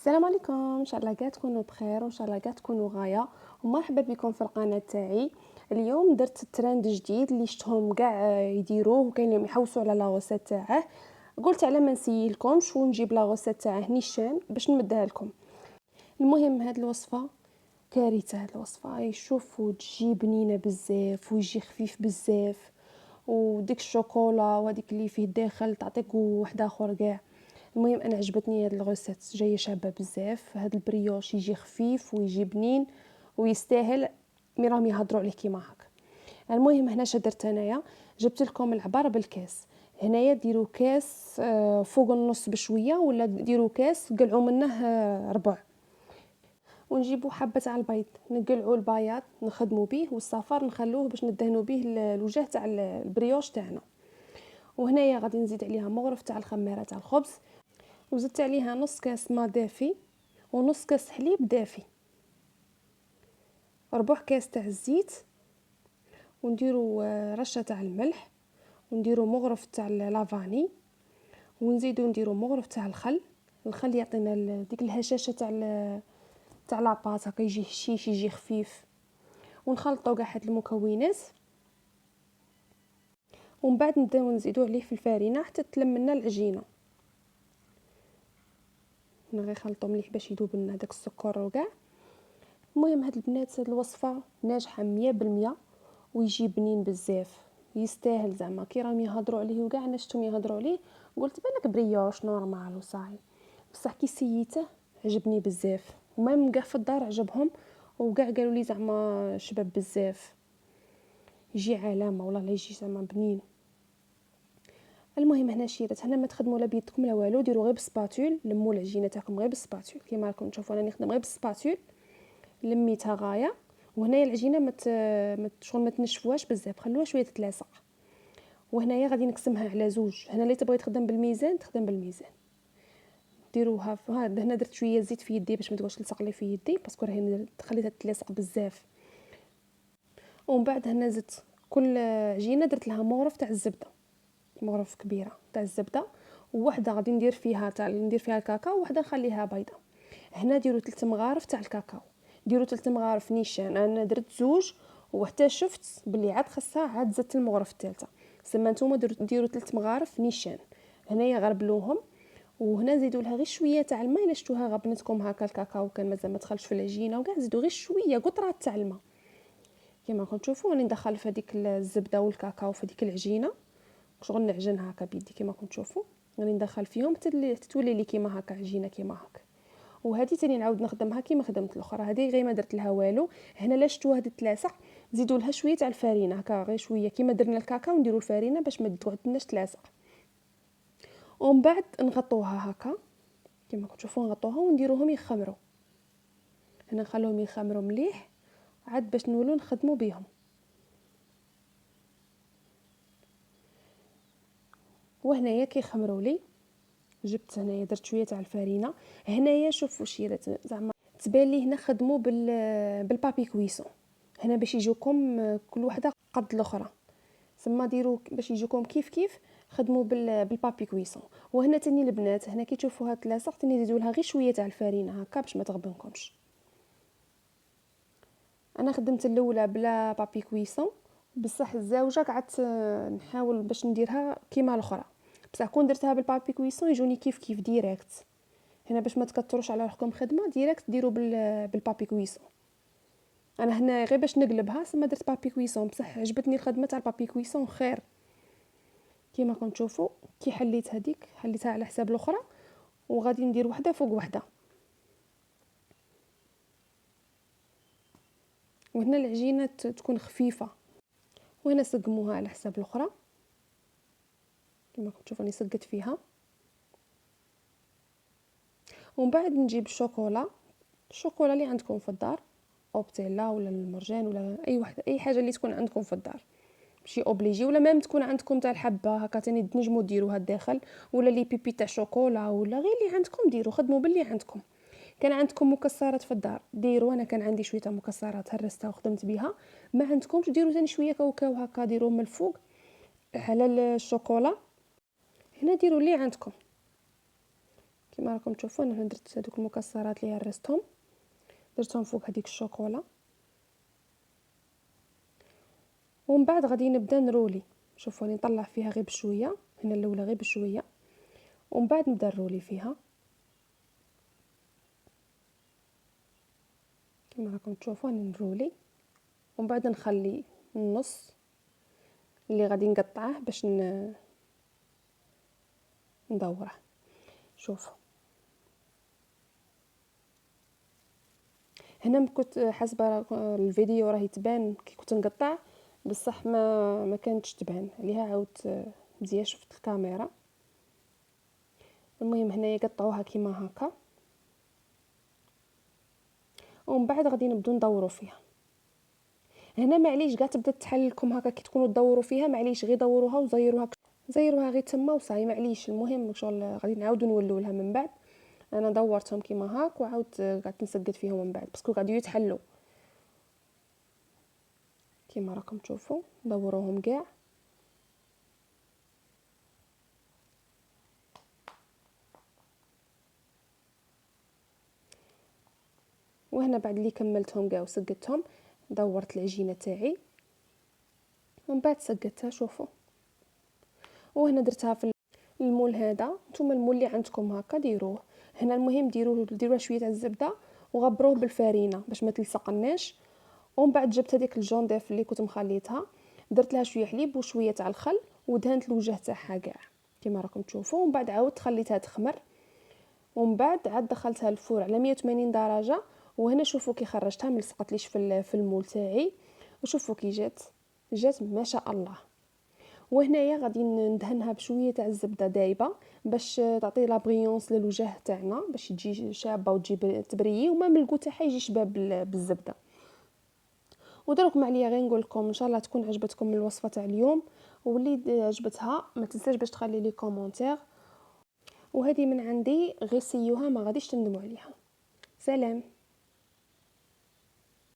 السلام عليكم، ان شاء الله كاع تكونوا بخير وان شاء الله كاع تكونوا غايه. ومرحبا بكم في القناه تاعي. اليوم درت ترند جديد اللي شفتهم كاع يديروه وكاينين يحوسوا على لا غوسيت تاعه. قلت على ما نسيلكمش ونجيب لا غوسيت تاعه نيشان باش نمدها لكم. المهم هاد الوصفه كارثه، هاد الوصفه يشوفوا تجي بنينه بزاف ويجي خفيف بزاف، وديك الشوكولا وهذيك اللي فيه الداخل تعطيك واحد اخر كاع. المهم انا عجبتني هاد الغوسيت، جايه شابه بزاف. هاد البريوش يجي خفيف ويجي بنين ويستاهل مي راهم يهضروا عليه كيما هكا. المهم هنا درت انايا، جبت لكم العبار بالكاس. هنايا ديروا كاس فوق النص بشويه، ولا ديروا كاس قلعوا منه ربع. ونجيبوا حبه تاع البيض، نقلعوا البياض نخدموا به، والصفار نخلوه باش ندهنوا به الوجه تاع البريوش تاعنا. وهنايا غادي نزيد عليها مغرف تاع الخميره تاع الخبز، وزدت عليها نص كاس ما دافي ونص كاس حليب دافي، ربع كاس تاع الزيت، ونديروا رشه تاع الملح، ونديروا مغرف تاع لافاني، ونزيدوا نديروا مغرف تاع الخل. الخل يعطينا ديك الهشاشه تاع لاباط، هكا يجي هشيش يجي خفيف. ونخلطوا كاع هاد المكونات، ومن بعد نبداو نزيدوا عليه في الفرينه حتى تلم لنا العجينه. غير خلطوا مليح باش يذوب لنا داك السكر وكاع. المهم هاد البنات، هاد الوصفه ناجحه 100%، ويجي بنين بزاف، يستاهل زعما. كي راهم يهضروا عليه وكاع انا شفتهم يهضروا عليه، قلت بالك بريوش نورمال وصاي، بصح كي سيته عجبني بزاف. ومام كاع في الدار عجبهم، وكاع قالوا لي زعما شباب بزاف، يجي علامه والله لا يجي زعما بنين. المهم هنا شيرات، هنا ما تخدموا لا بيدكم لا والو، ديروا غير بالسباتول، لموا العجينه تاعكم غير بالسباتول كيما راكم تشوفوا انا نخدم غير بالسباتول، لميتها غايه. وهنايا العجينه شغل ما تنشفوهاش بزاف، خلوها شويه تتلاصق. وهنايا غادي نقسمها على زوج، هنا اللي تبغي تخدم بالميزان تخدم بالميزان. ديروها هنا درت شويه زيت في يدي باش ما تقعدش تلصق لي في يدي، باسكو راهي خليتها تتلاصق بزاف. ومن بعد هنا زدت كل عجينه درت لها مغرف تاع الزبده، مغرف كبيره تاع الزبده، وواحده غادي ندير فيها الكاكاو، وواحده نخليها بيضه. هنا ديروا 3 مغارف تاع الكاكاو، ديروا 3 مغارف نيشان، انا درت زوج، وحتى شفت بلي عاد خاصها عاد زدت المغرف الثالثه. سما نتوما ديروا 3 مغارف نيشان. هنايا غربلوهم، وهنا زيدوا لها غير شويه تاع الماء. الا شفتوها غبنتكم هكا الكاكاو كان مازال ما دخلش في العجينه وكاع، زيدوا غير شويه قطره تاع الماء. كما راكم تشوفوا راني ندخل في هذيك الزبده والكاكاو في هذيك العجينه، شغل نعجنها هكا بيدي كما راكم تشوفوا. راني ندخل فيهم حتى تولي لي كيما هكا عجينه كيما هكا. وهذه تاني نعاود نخدمها كيما خدمت الاخرى، هذه غير ما درت لها والو. هنا لا شفتوها هذه تلاصق، زيدوا لها شويه تاع الفرينه هكا غير شويه كيما درنا الكاكاو، نديروا الفرينه باش ما تقعدناش تلاصق. ومن بعد نغطوها هكا كيما كتشوفوا، نغطوها ونديروهم يخمروا. هنا نخلوهم يخمروا مليح عاد باش نولوا نخدموا بهم. وهنايا كيخمروا لي، جبت هنايا درت شويه تاع الفرينه. هنايا شوفوا شيرات زعما تبان لي هنا خدموا بالبابي كويسون. هنا باش يجوكم كل وحده قد الاخرى، ثم ديروا باش يجوكم كيف كيف خدموا بالبابي كويسون. وهنا تاني البنات، هنا كي تشوفوها تلاصق تاني زيدوا لها غير شويه تاع الفرينه هكا باش ما تغبنكمش. انا خدمت الاولى بلا بابي كويسون، بصح الزاوجه قعدت نحاول باش نديرها كيما الاخرى، بصح كون درتها بالبابي كويسون يجوني كيف كيف ديريكت. هنا باش ما تكثروش على روحكم خدمه ديريكت ديروا بالبابي كويسون. انا هنا غير باش نقلبها ثم درت بابي كويسون، بصح عجبتني الخدمه تاع البابي كويسون خير. كيما راكم تشوفوا كي حليت هذيك حليتها على حساب الاخرى، وغادي ندير وحده فوق وحده. وهنا العجينه تكون خفيفه. وهنا سقموها على حساب الاخرى كيما راكم تشوفوا راني سقت فيها. ومن بعد نجيب الشوكولا اللي عندكم في الدار، اوبتيلا ولا المرجان ولا اي واحده، اي حاجه اللي تكون عندكم في الدار، ماشي اوبليجي. ولا ميم تكون عندكم تاع الحبه هكا تاني تنجموا ديروها الداخل، ولا لي بيبي تاع شوكولا، ولا غير اللي عندكم ديروا، خدموا باللي عندكم. كان عندكم مكسرات في الدار ديروا، انا كان عندي شويه تاع مكسرات هرستها وخدمت بها. ما عندكمش ديروا ثاني شويه كاوكاو هكا ديروه من الفوق على الشوكولا. هنا ديروا اللي عندكم كما راكم تشوفوا انا درت هذوك المكسرات اللي هرستهم، درتهم فوق هذيك الشوكولا، ومن بعد غادي نبدا نرولي. شوفوا راني نطلع فيها غير بشويه، هنا الاولى غير بشويه، ومن بعد نبدا نرولي فيها كما راكم تشوفوا. راني نرولي ومن بعد نخلي النص اللي غادي نقطعه باش ندوره. شوفوا هنا كنت حسب الفيديو راه يتبان كي كنت نقطع، بصح ما كانتش تبان عليها، عاودت مزيان شفت الكاميرا. المهم هنايا قطعوها كيما هكا، ومن بعد غادي نبداو ندوروا فيها. هنا معليش كاع تبدا تحل لكم هكا كي تكونوا تدوروا فيها، معليش غير دوروها وزيروها غير تما وصاي معليش. المهم شغل غادي نعاودوا نولوا لها من بعد. انا دورتهم كيما هاك وعاودت قعدت نسقط فيهم من بعد باسكو غاديو يتحلوا كيما راكم تشوفوا. دوروهم كاع وهنا بعد اللي كملتهم كاع وسقطتهم دورت العجينه تاعي ومن بعد سقطتها. شوفوا وهنا درتها في المول هذا. نتوما المول اللي عندكم هكا ديروه. هنا المهم ديروه شويه تاع الزبده وغبروه بالفارينه باش ما تلصقناش. ومن بعد جبت هذيك الجونديف اللي كنت مخليتها، درت لها شويه حليب وشويه تاع الخل ودهنت الوجه تاعها كاع كما راكم تشوفوا. ومن بعد عاودت خليتها تخمر، ومن بعد عاد دخلتها الفور على 180 درجه. وهنا شوفوا كي خرجتها ما لصقتليش في المول تاعي، وشوفوا كي جات ما شاء الله. وهنايا غادي ندهنها بشويه تاع الزبده دايبه باش تعطي لا بريونس للوجه تاعنا، باش تجي شابه وتجي تبريي، وما من الكو تاعها يجي شباب بالزبده. ودركم عليا غير نقول لكم ان شاء الله تكون عجبتكم الوصفه تاع اليوم، واللي عجبتها ما تنساش باش تخلي لي كومونتير. وهذه من عندي، غير سيوها ما غاديش تندموا عليها. سلام.